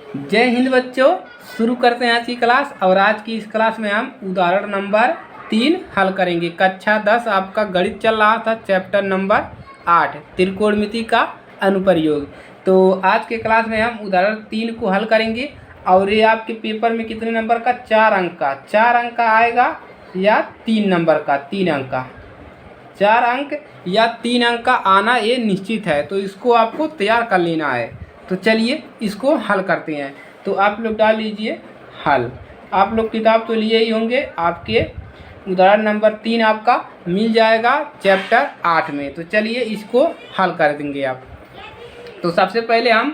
जय हिंद बच्चों। शुरू करते हैं आज की क्लास। और आज की इस क्लास में हम उदाहरण नंबर 3 हल करेंगे। कक्षा 10 आपका गणित चल रहा था, चैप्टर नंबर 8 त्रिकोणमिति का अनुप्रयोग। तो आज के क्लास में हम उदाहरण 3 को हल करेंगे। और ये आपके पेपर में कितने नंबर का? 4 अंक का। 4 अंक का आएगा या 3 नंबर का? 3 अंक का। 4 अंक या 3 अंक का आना ये निश्चित है, तो इसको आपको तैयार कर लेना है। तो चलिए इसको हल करते हैं। तो आप लोग डाल लीजिए हल। आप लोग किताब तो लिए ही होंगे, आपके उदाहरण नंबर 3 आपका मिल जाएगा चैप्टर 8 में। तो चलिए इसको हल कर देंगे आप। तो सबसे पहले हम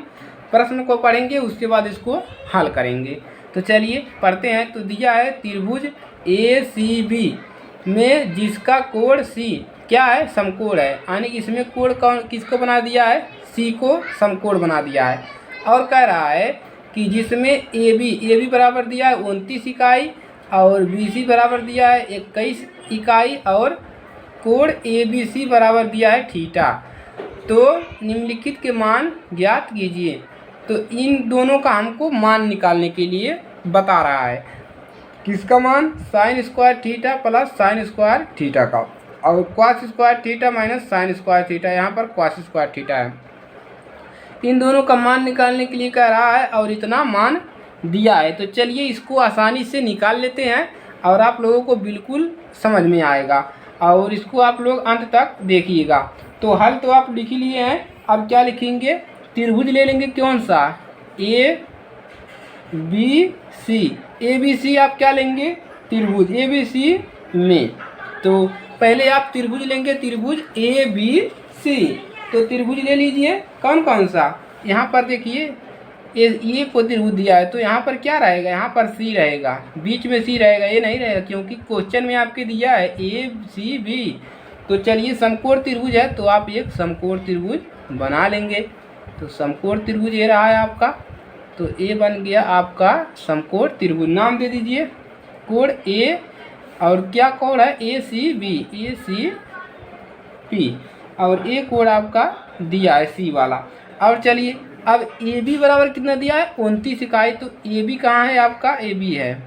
प्रश्न को पढ़ेंगे, उसके बाद इसको हल करेंगे। तो चलिए पढ़ते हैं। तो दिया है त्रिभुज ACB में जिसका कोण C क्या है? समकोण है। यानी इसमें कोण कौन किसको बना दिया है? C को समकोण बना दिया है। और कह रहा है कि जिसमें AB बराबर दिया है 29 इकाई और BC बराबर दिया है 21 इकाई और कोण ABC बराबर दिया है थीटा। तो निम्नलिखित के मान ज्ञात कीजिए। तो इन दोनों का हमको मान निकालने के लिए बता रहा है। किसका मान? Sign square theta plus sine square theta का, और cos square theta minus sign square theta. यहाँ पर कॉस स्क्वायर थीटा है। इन दोनों का मान निकालने के लिए कह रहा है और इतना मान दिया है। तो चलिए इसको आसानी से निकाल लेते हैं और आप लोगों को बिल्कुल समझ में आएगा। और इसको आप लोग अंत तक देखिएगा। तो हल तो आप लिख ही लिए हैं। अब क्या लिखेंगे? त्रिभुज ले लेंगे। कौन सा? ABC आप क्या लेंगे? त्रिभुज ABC में। तो पहले आप त्रिभुज लेंगे, त्रिभुज ABC। तो त्रिभुज ले लीजिए। कौन कौन सा? यहाँ पर देखिए ये को त्रिभुज दिया है, तो यहाँ पर क्या रहेगा? यहाँ पर C रहेगा, बीच में C रहेगा, ये नहीं रहेगा क्योंकि क्वेश्चन में आपके दिया है ACB। तो चलिए समकोण त्रिभुज है, तो आप एक समकोण त्रिभुज बना लेंगे। तो समकोण त्रिभुज ये रहा है आपका। तो ये बन गया आपका समकोण त्रिभुज। नाम दे दीजिए कोण A, और क्या कोण है? ACB और ये कोण आपका दिया है C वाला। और चलिए अब AB बराबर कितना दिया है? 29 इकाई। तो AB कहाँ है आपका? AB है।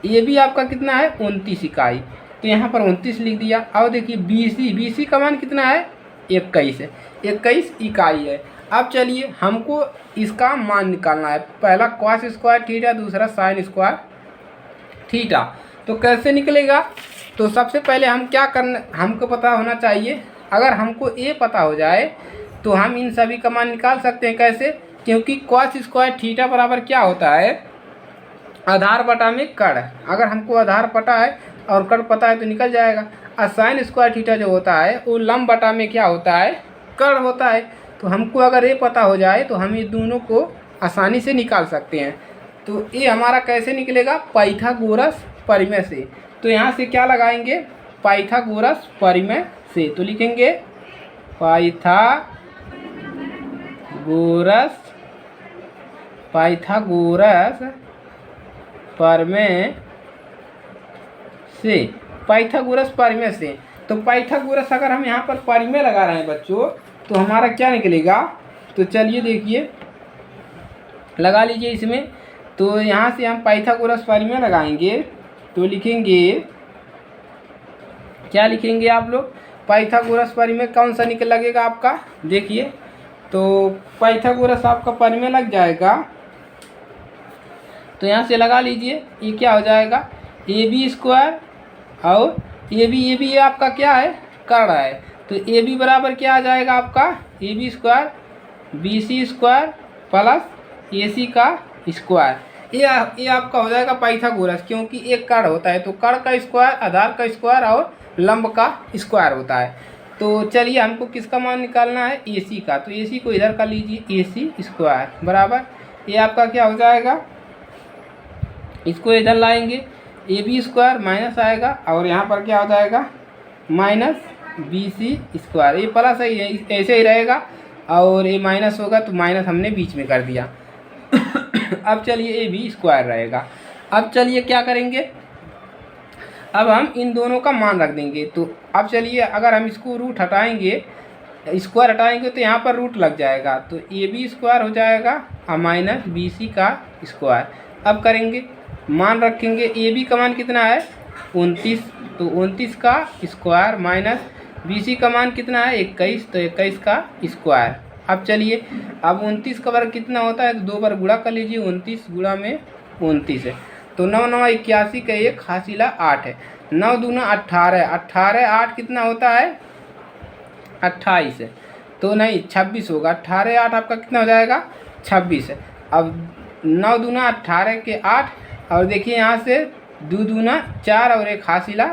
AB आपका कितना है? 29 इकाई। तो यहाँ पर 29 लिख दिया। और देखिए BC का मान कितना है? 21 है। 21 इकाई है। अब चलिए हमको इसका मान निकालना है। पहला कॉस स्क्वायर थीटा, दूसरा साइन स्क्वायर थीटा। तो कैसे निकलेगा? तो सबसे पहले हम क्या करना, हमको पता होना चाहिए। अगर हमको ये पता हो जाए तो हम इन सभी का मान निकाल सकते हैं। कैसे? क्योंकि कॉस स्क्वायर थीटा बराबर क्या होता है? आधार बटा में कर्ण। अगर हमको आधार पता है और कर्ण पता है तो निकल जाएगा। और साइन स्क्वायर थीटा जो होता है वो लंब बटा में क्या होता है? कर्ण होता है। तो हमको अगर ये पता हो जाए तो हम ये दोनों को आसानी से निकाल सकते हैं। तो ये हमारा कैसे निकलेगा? पाइथागोरस परिमेय से। तो यहाँ से क्या लगाएंगे? पाइथागोरस परिमेय से। तो लिखेंगे पाइथागोरस परिमेय से। पाइथागोरस परिमेय से। तो पाइथागोरस अगर हम यहाँ पर परिमेय लगा रहे हैं बच्चों, तो हमारा क्या निकलेगा? तो चलिए देखिए लगा लीजिए इसमें। तो यहाँ से हम पाइथागोरस परिमेय लगाएंगे तो लिखेंगे, क्या लिखेंगे आप लोग? पाइथागोरस परिमेय कौन सा निकल लगेगा आपका? देखिए तो पाइथागोरस आपका परिमेय लग जाएगा। तो यहाँ से लगा लीजिए। ये क्या हो जाएगा? AB स्क्वायर और AB आपका क्या है? कर्ण है। तो AB बराबर क्या आ जाएगा आपका? AB square BC square plus AC का स्क्वायर। ये आपका हो जाएगा पाइथागोरस, क्योंकि एक कर्ण होता है तो कर्ण का स्क्वायर, आधार का स्क्वायर और लंब का स्क्वायर होता है। तो चलिए हमको किसका मान निकालना है? AC का। तो AC को इधर कर लीजिए, AC स्क्वायर बराबर ये आपका क्या हो जाएगा? इसको इधर लाएंगे, AB स्क्वायर माइनस आएगा और यहाँ पर क्या हो जाएगा? Minus BC square. ये प्लस है, ऐसे ही रहेगा और ये माइनस होगा तो माइनस हमने बीच में कर दिया। अब चलिए AB स्क्वायर रहेगा। अब चलिए क्या करेंगे? अब हम इन दोनों का मान रख देंगे। तो अब चलिए अगर हम इसको रूट हटाएंगे स्क्वायर हटाएंगे तो यहाँ पर रूट लग जाएगा, तो ए बी स्क्वायर हो जाएगा और माइनस बी सी का स्क्वायर। अब करेंगे, मान रखेंगे ए बी का मान कितना है 29, तो 29 का स्क्वायर माइनस बी सी का मान कितना है 21, तो 21 का स्क्वायर। अब चलिए, अब 29 का वर्ग कितना होता है, तो 2 बार गुणा कर लीजिए, 29 गुणा में 29 है, तो 9 9 81 का 1 हासिला 8 है, 9 दूना 18, 18 8 कितना होता है 28 है, तो नहीं 26 होगा, 18 8 आपका कितना हो जाएगा 26 है। अब 9 दूना 18 के 8, और देखिए यहाँ से 2 दूना 4 और 1 हासिला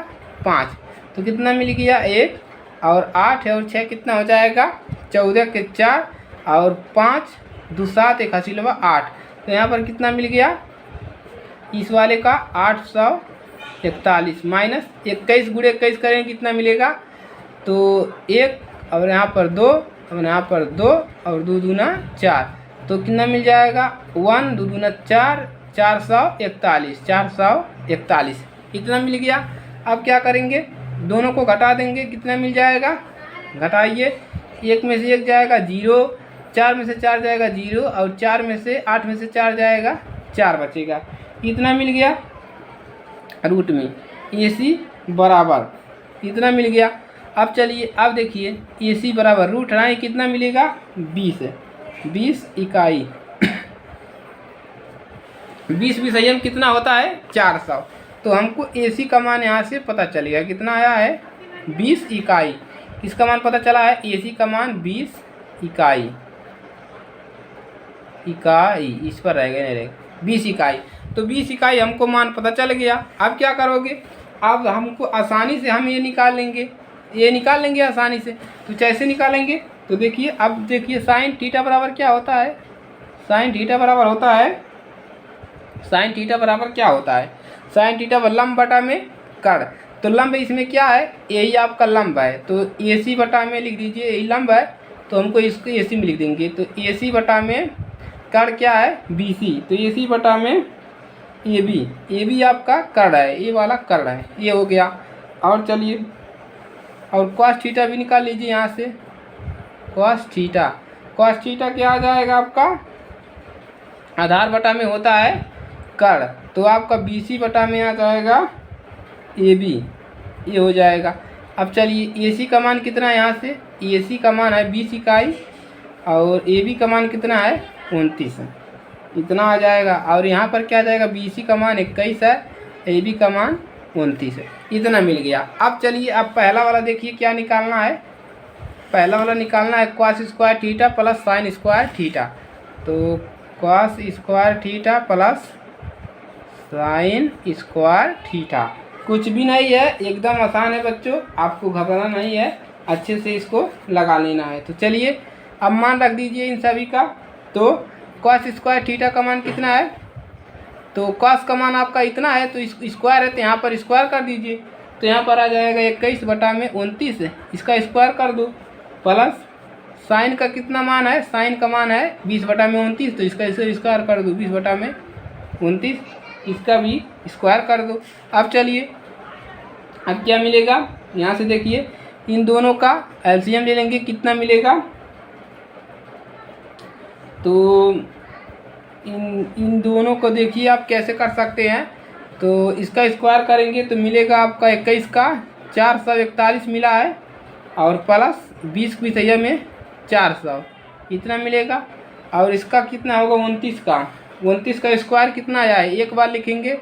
5, तो कितना मिल गया 1, और 8 है और 6 कितना हो जाएगा 14 के 4 और 5 2 7 1 हासिला 8, तो यहाँ पर कितना मिल गया इस वाले का 841 माइनस 21 गुणे 21 करेंगे कितना मिलेगा, तो 1 और यहाँ पर 2 और यहाँ पर 2 और 2 दूना 4, तो कितना मिल जाएगा 1 2 दूना 4 441 441 इतना मिल गया। अब क्या करेंगे, दोनों को घटा देंगे, कितना मिल जाएगा, घटाइए, 1 में से 1 जाएगा 0, 4 में से 4 जाएगा 0, और 4 में से 8 में से 4 जाएगा 4 बचेगा, कितना मिल गया रूट में ए सी बराबर इतना मिल गया। अब चलिए, अब देखिए ए सी बराबर रूट हटाएं कितना मिलेगा 20 इकाई 20 विषयम कितना होता है 400, तो हमको ए सी का मान यहाँ से पता चलेगा कितना आया है 20 इकाई, इसका मान पता चला है ए सी का मान 20 इकाई इस पर रहेगा नहीं रहेगा 20 इकाई, तो 20 इकाई हमको मान पता चल गया। अब क्या करोगे, अब हमको आसानी से हम ये निकाल लेंगे आसानी से, तो कैसे निकालेंगे, तो देखिए, अब देखिए साइन थीटा बराबर क्या होता है, साइन थीटा बराबर क्या होता है, साइन थीटा लंब बटा में कर्ण, तो लंब इसमें क्या है यही आपका लंब है, तो ए सी बटा में लिख दीजिए, यही लंब है तो हमको इसको ए सी में लिख देंगे, तो ए सी बटा में कर्ण क्या है बी सी, तो ए सी बटा में ए बी आपका कर्ण है, ये वाला कर्ण है, ये हो गया। और चलिए, और कॉस थीटा भी निकाल लीजिए यहाँ से, कॉस थीटा क्या आ जाएगा आपका आधार बटा में होता है कर्ण, तो आपका बी सी बटा में आ जाएगा ए बी, ये हो जाएगा। अब चलिए, ए सी का मान कितना है, यहाँ से ए सी का मान है 20 इकाई और ए बी का मान कितना है 29 है, इतना आ जाएगा, और यहाँ पर क्या आ जाएगा बी सी का मान 21 है, ए बी का मान 29 है, इतना मिल गया। अब चलिए, अब पहला वाला देखिए क्या निकालना है, पहला वाला निकालना है cos square theta plus sine square theta, तो cos square theta plus sine square theta, कुछ भी नहीं है, एकदम आसान है बच्चों, आपको घबराना नहीं है, अच्छे से इसको लगा लेना है। तो चलिए, अब मान रख दीजिए इन सभी का, तो कॉस स्क्वायर थीटा का मान कितना है, तो कॉस का मान आपका इतना है, तो स्क्वायर है तो यहाँ पर स्क्वायर कर दीजिए, तो यहाँ पर आ जाएगा 21 बटा में 29, इसका स्क्वायर कर दो, प्लस साइन का कितना मान है, साइन का मान है 20 बटा में 29, तो इसका स्क्वायर कर दो 20 बटा में 29, इसका भी स्क्वायर कर दो। अब चलिए, अब क्या मिलेगा, यहाँ से देखिए इन दोनों का एलसीएम ले लेंगे, कितना मिलेगा, तो इन दोनों को देखिए आप कैसे कर सकते हैं, तो इसका स्क्वायर करेंगे तो मिलेगा आपका 21 का 441 मिला है, और प्लस 20 की सैया में 400 इतना मिलेगा, और इसका कितना होगा 29 का स्क्वायर कितना आया है, एक बार लिखेंगे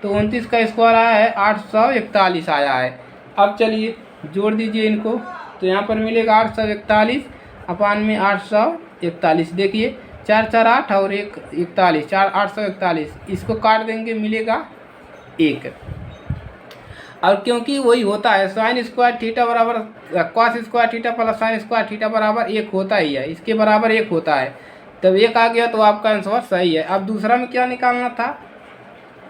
तो 29 का स्क्वायर आया है 841 आया है। अब चलिए जोड़ दीजिए इनको, तो यहाँ पर मिलेगा 841 अपान में 841, देखिए 4 4 8 और 1 41 4 841, इसको काट देंगे मिलेगा 1, और क्योंकि वही होता है साइन स्क्वायर थीटा बराबर cos square theta plus sine square theta बराबर 1 होता ही है, इसके बराबर 1 होता है, तब 1 आ गया तो आपका आंसर सही है। अब दूसरा में क्या निकालना था,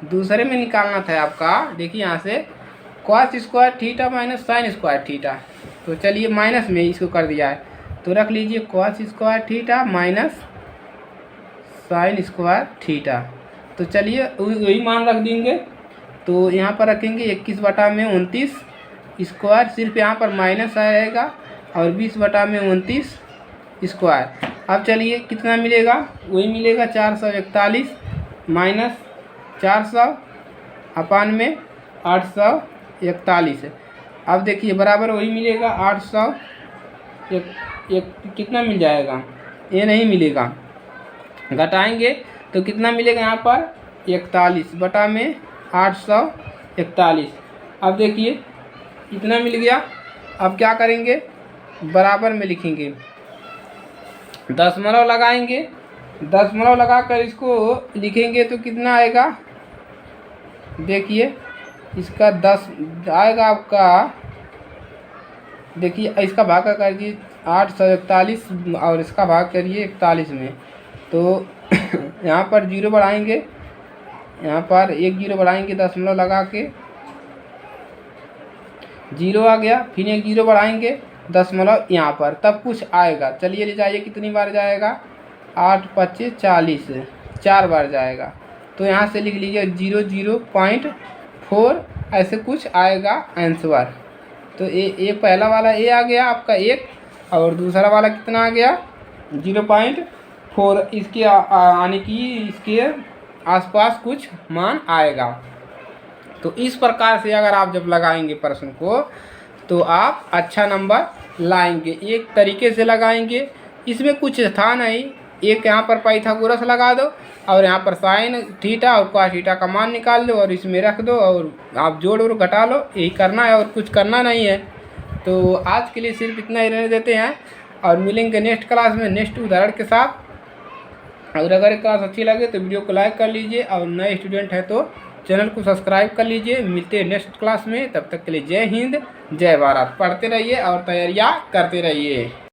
दूसरे में निकालना था आपका, देखिए यहाँ से cos square theta minus sign square theta, तो चलिए माइनस में इसको कर दिया है, तो रख लीजिए cos square theta minus sign square theta, तो चलिए वही मान रख देंगे, तो यहाँ पर रखेंगे 21 बटा में 29 स्क्वायर, सिर्फ यहाँ पर माइनस आएगा और 20/29 स्क्वायर। अब चलिए कितना मिलेगा, वही मिलेगा 441 माइनस 400 अपान में 841। अब देखिए बराबर वही मिलेगा 800 एक कितना मिल जाएगा, ये नहीं मिलेगा, घटाएंगे तो कितना मिलेगा यहाँ पर 41 बटा में 841। अब देखिए इतना मिल गया। अब क्या करेंगे, बराबर में लिखेंगे, दशमलव लगाएंगे, दशमलव लगाकर इसको लिखेंगे तो कितना आएगा, देखिए इसका 10 आएगा आपका, देखिए इसका भाग करिए 841 और इसका भाग करिए 41 में, तो यहाँ पर 0 बढ़ाएंगे, यहाँ पर 1 0 बढ़ाएंगे दशमलव लगा के, 0 आ गया, फिर 1 0 बढ़ाएंगे दशमलव यहाँ पर, तब कुछ आएगा। चलिए ले जाइए कितनी बार जाएगा, 8 25 40 4 बार जाएगा, तो यहाँ से लिख लीजिए 00.4 ऐसे कुछ आएगा आंसर। तो ये पहला वाला ए आ गया आपका 1, और दूसरा वाला कितना आ गया 0.4, इसके आने की इसके आसपास कुछ मान आएगा। तो इस प्रकार से अगर आप जब लगाएंगे प्रश्न को तो आप अच्छा नंबर लाएंगे। एक तरीके से लगाएंगे, इसमें कुछ था नहीं, एक यहाँ पर पाइथागोरस लगा दो और यहाँ पर साइन थीटा और कॉस थीटा का मान निकाल दो और इसमें रख दो और आप जोड़ और घटा लो, यही करना है और कुछ करना नहीं है। तो आज के लिए सिर्फ इतना ही रहने देते हैं और मिलेंगे नेक्स्ट क्लास में नेक्स्ट उदाहरण के साथ। और अगर क्लास अच्छी लगे तो वीडियो को लाइक कर लीजिए और नए स्टूडेंट है तो चैनल को सब्सक्राइब कर लीजिए। मिलते हैं नेक्स्ट क्लास में, तब तक के लिए जय हिंद जय भारत। पढ़ते रहिए और तैयारियाँ करते रहिए।